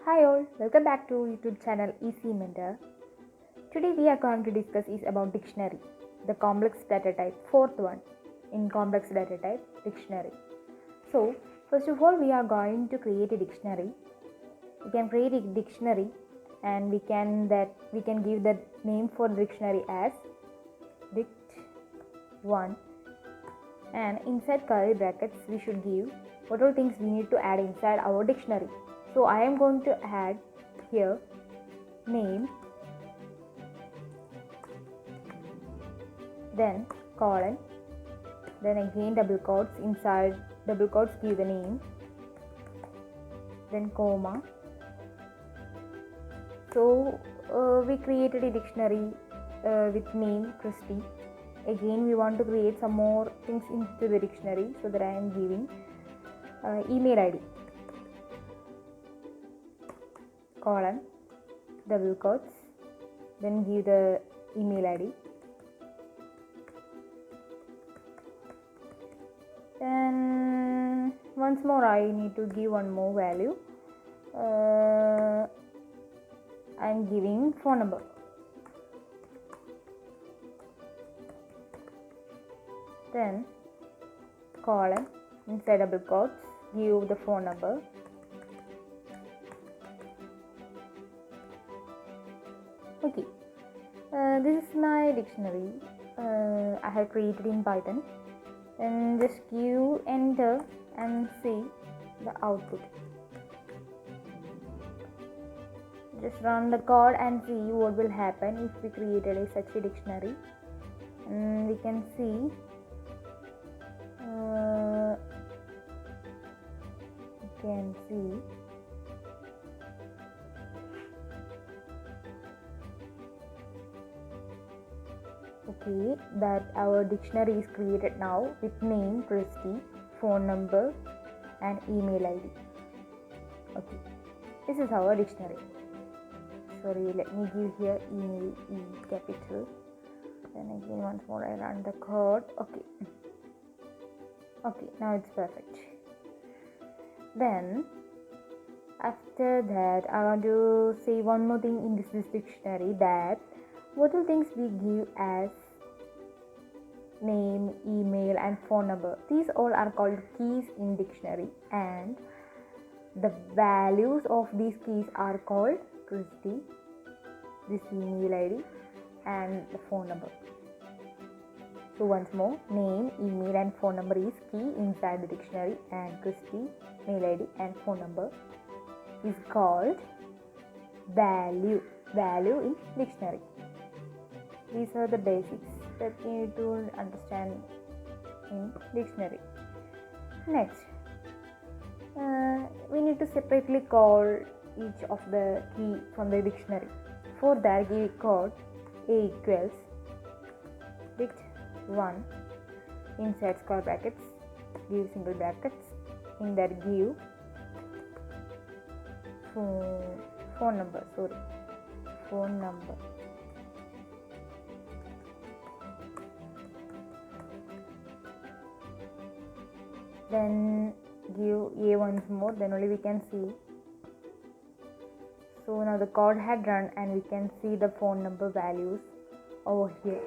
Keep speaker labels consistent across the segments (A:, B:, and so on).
A: Hi all, welcome back to YouTube channel EzyMentor. Today we are going to discuss is about dictionary, the complex data type, fourth one in complex data type dictionary. So first of all we are going to create a dictionary. We can create a dictionary and we can give the name for the dictionary as dict1, and inside curly brackets we should give what all things we need to add inside our dictionary. So I am going to add here name, then colon, then again double quotes, inside double quotes give the name, then comma. So we created a dictionary with name Christy. Again we want to create some more things into the dictionary, so that I am giving email ID, colon, double quotes, then give the email ID, then once more I need to give one more value. I am giving phone number, then colon, inside double quotes give the phone number, okay. This is my dictionary I have created in Python, and just give enter and see the output. Just run the code and see what will happen if we created such a dictionary. And we can see okay, that our dictionary is created now with name Christy, phone number and email ID. Okay, this is our dictionary. Sorry, let me give here email E capital, then again once more I run the code. Okay, now it's perfect. Then after that I want to say one more thing in this dictionary, that what are things we give as name, email and phone number. These all are called keys in dictionary, and the values of these keys are called Christy, this email ID and the phone number. So once more, name, email and phone number is key inside the dictionary, and Christy, mail ID and phone number is called value in dictionary. These are the basics that you need to understand in dictionary. Next, we need to separately call each of the key from the dictionary. For that, give code A equals dict1, inside square brackets give single brackets, in that give phone number, then give A once more, then only we can see. So now the code had run and we can see the phone number values over here.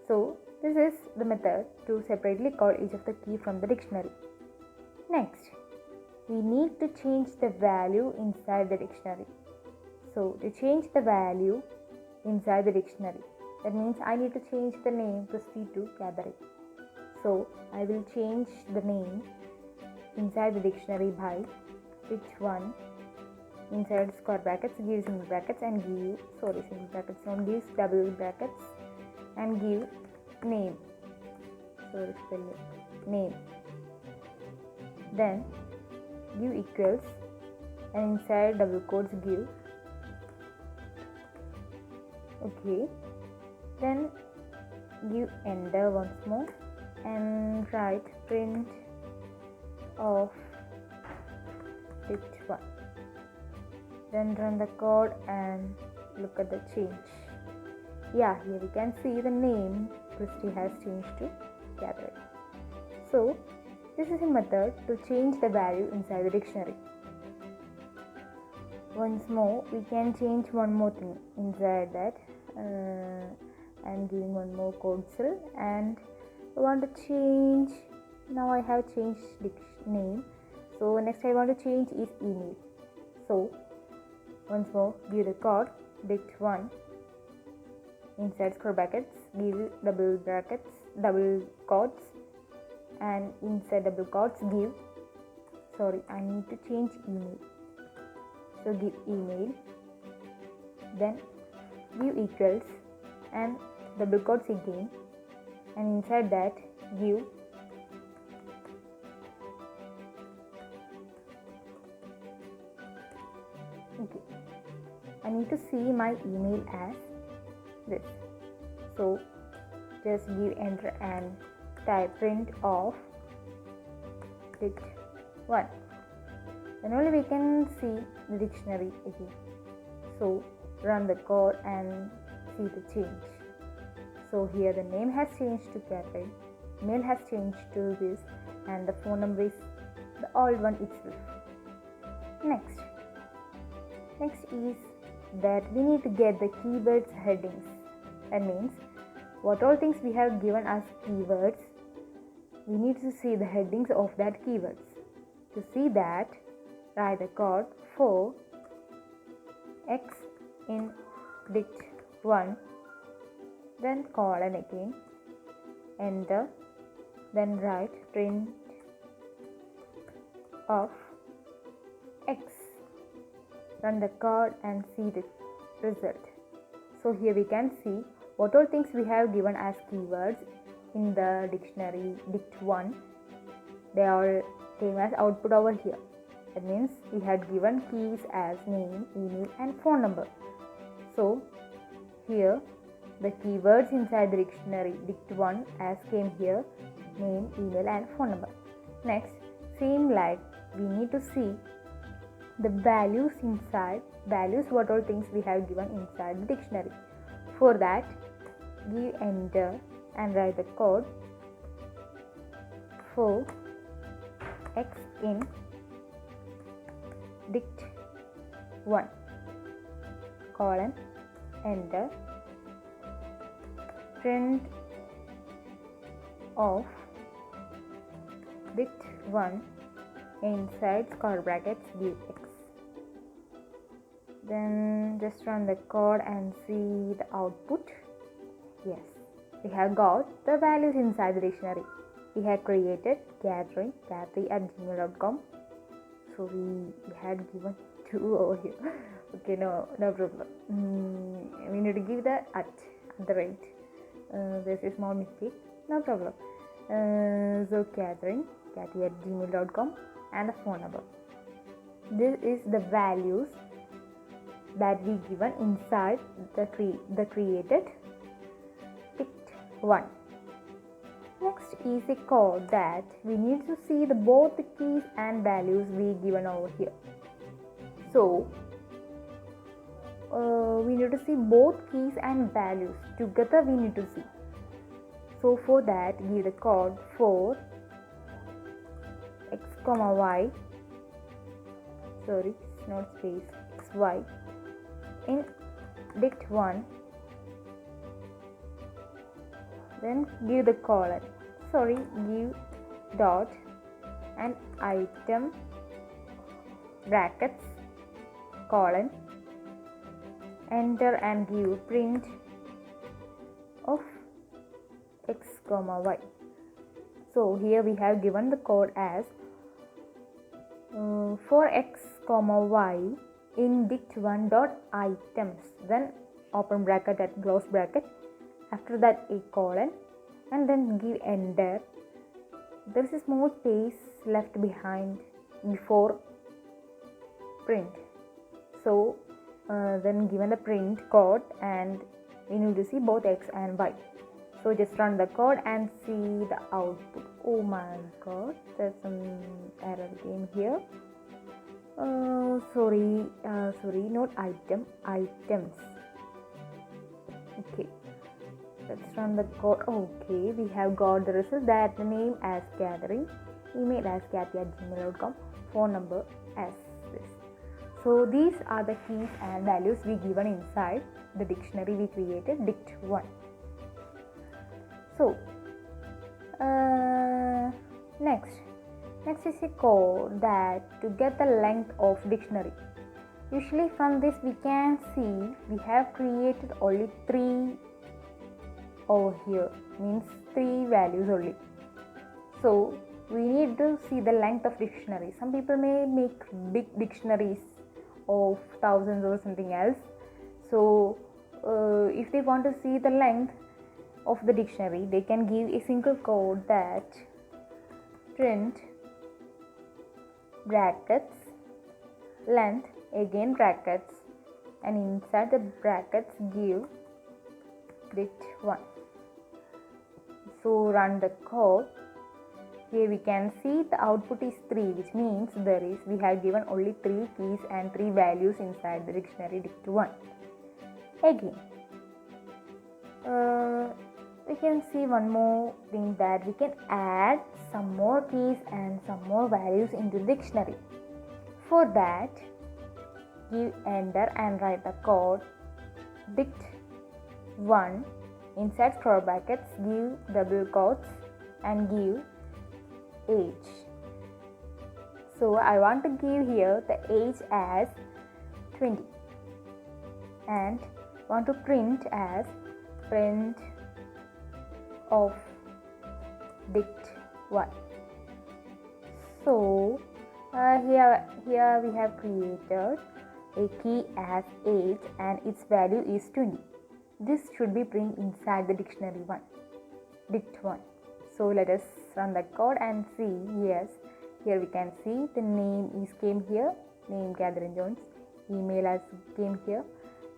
A: So this is the method to separately call each of the key from the dictionary. Next, we need to change the value inside the dictionary. So to change the value inside the dictionary, that means I need to change the name Christy to gathering. So I will change the name inside the dictionary by dict1, inside square brackets give single brackets and give single brackets, don't give double brackets, and give name, name, then give equals, and inside double quotes give, okay, then give enter once more and write print of dict1, then run the code and look at the change. Yeah, here we can see the name Christy has changed to gathering. So this is a method to change the value inside the dictionary. once more we can change one more thing inside that. I'm giving one more code cell and I want to change. Now I have changed name, so next I want to change is email. So once more give the code dict1 inside square brackets, give double quotes, and inside double quotes give, I need to change email, so give email, then give equals and double quotes again, and inside that give I need to see my email as this, so just give enter and type print of dict1, then only we can see the dictionary again. So run the code and see the change. So here the name has changed to Catherine, mail has changed to this, and the phone number is the old one itself. Next is that we need to get the keywords headings. That means what all things we have given as keywords, we need to see the headings of that keywords. To see that, write the code for x in dict1, then colon again, enter, then write print of x. Run the code and see the result. So here we can see what all things we have given as keywords in the dictionary dict1, they all came as output over here. That means we had given keys as name, email and phone number. So here the keywords inside the dictionary dict1 as came here, name, email and phone number. Next, same like we need to see the values inside, what all things we have given inside the dictionary. For that, give enter and write the code for x in dict1, colon, enter, print of dict1 inside square brackets give x. Then just run the code and see the output. Yes, we have got the values inside the dictionary. We have created Catherine@gmail.com. So we had given 2 over here. Okay, no problem. We need to give the at the rate. This is small mistake. No problem. So Cathy@gmail.com and the phone number. This is the values that we given inside the created dict1. Next is a code that we need to see the both the keys and values we given over here. So we need to see both keys and values together. We need to see. So for that, give the code for x comma y. Sorry, it's not space. xy in dict1. Then give the colon. Give dot and item brackets colon, enter and give print of x comma y. So here we have given the code as for x comma y in dict1 dot items, then open bracket and close bracket, after that a colon, and then give enter. There is a small space left behind before print. So then given the print code and we need to see both x and y. So just run the code and see the output. Oh my god, there's some error came here. Sorry, not item, items. Okay, let's run the code. Okay, we have got the result that the name as Catherine, email as Cathy@gmail.com, phone number as this. So So these are the keys and values we given inside the dictionary we created, dict1. So next is a code that to get the length of dictionary. Usually from this we can see we have created only 3 over here, means 3 values only. So we need to see the length of dictionary. Some people may make big dictionaries of thousands or something else. So if they want to see the length of the dictionary, they can give a single code that print brackets length, again brackets, and inside the brackets give dict1. So run the code. Here we can see the output is 3, which means we have given only 3 keys and 3 values inside the dictionary dict1. Again, we can see one more thing, that we can add some more keys and some more values into the dictionary. For that, give enter and write the code dict1. Inside square brackets give double quotes and give age. So I want to give here the age as 20 and want to print as print of dict1. So here we have created a key as age and its value is 20. This should be printed inside the dictionary dict1. So let us run the code and see. Yes, here we can see the name came here, name Catherine Jones, email as came here,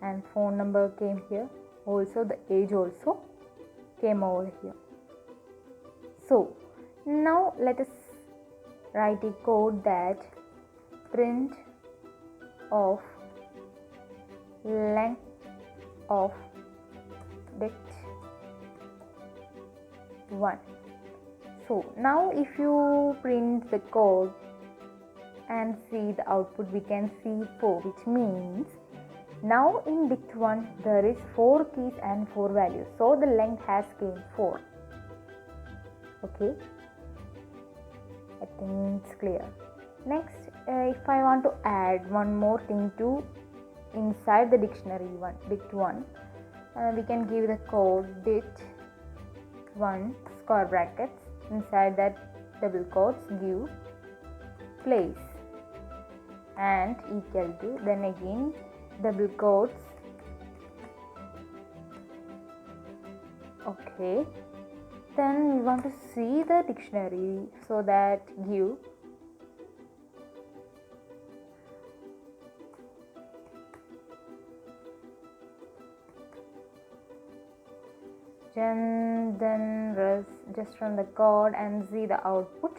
A: and phone number came here. Also the age also came over here. So now let us write a code that print of length of dict1. So now if you print the code and see the output, we can see 4, which means now in dict1 there is 4 keys and 4 values. So the length has came 4. Okay, I think it's clear. Next, if I want to add one more thing to inside the dictionary dict1, we can give the code dict1 square brackets. Inside that double quotes give place and equal to, then again double quotes. Okay, then we want to see the dictionary, so that give then just run the code and see the output.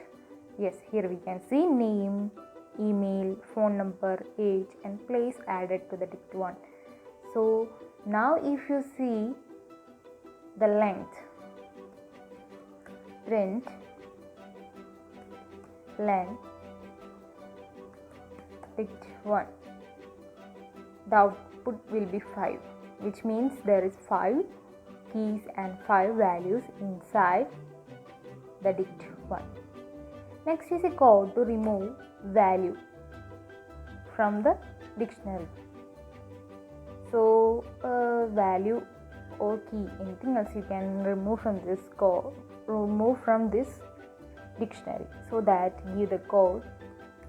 A: Yes, here we can see name, email, phone number, age and place added to the dict1. So now if you see the length, print length dict1, the output will be 5, which means there is 5 keys and 5 values inside the dict1. Next is a code to remove value from the dictionary. So value or key, anything else you can remove from this code, remove from this dictionary. So that give the code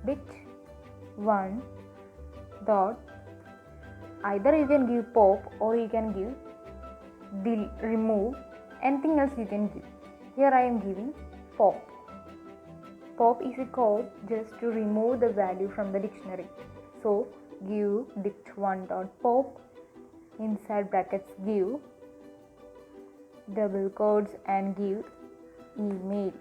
A: dict1 dot, either you can give pop or you can give remove, anything else you can give. Here I am giving pop. Pop is a code just to remove the value from the dictionary. So give dict1 dot pop, inside brackets give double quotes and give email.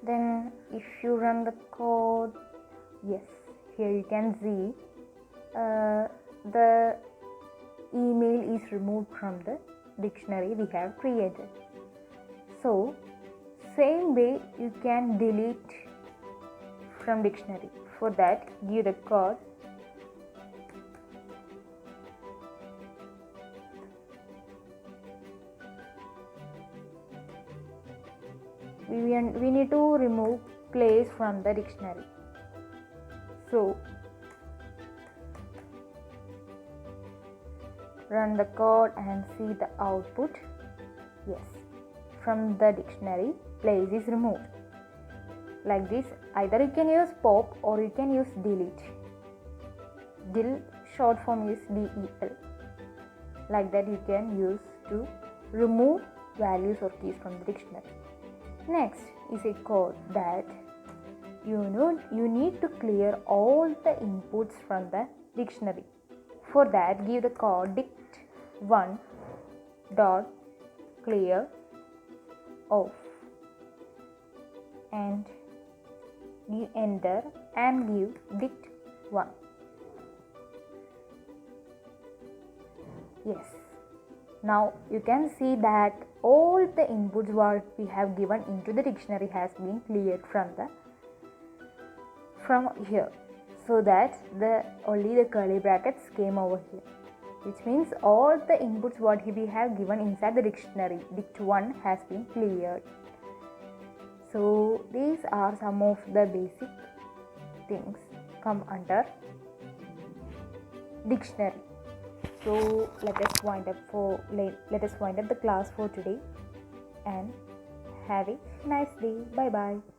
A: Then if you run the code, yes, here you can see the email is removed from the dictionary we have created. So same way you can delete from dictionary. For that, give the code we need to remove place from the dictionary. So run the code and see the output. Yes, from the dictionary place is removed. Like this, either you can use pop or you can use delete. Del short form is del. Like that you can use to remove values or keys from the dictionary. Next is a code that you need to clear all the inputs from the dictionary. For that, give the code dict1 dot clear off and give enter and give dict1. Yes, now you can see that all the inputs what we have given into the dictionary has been cleared from here, so that only the curly brackets came over here, which means all the inputs what we have given inside the dictionary dict1 has been cleared. So these are some of the basic things come under dictionary. So let us wind up the class for today and have a nice day. Bye bye.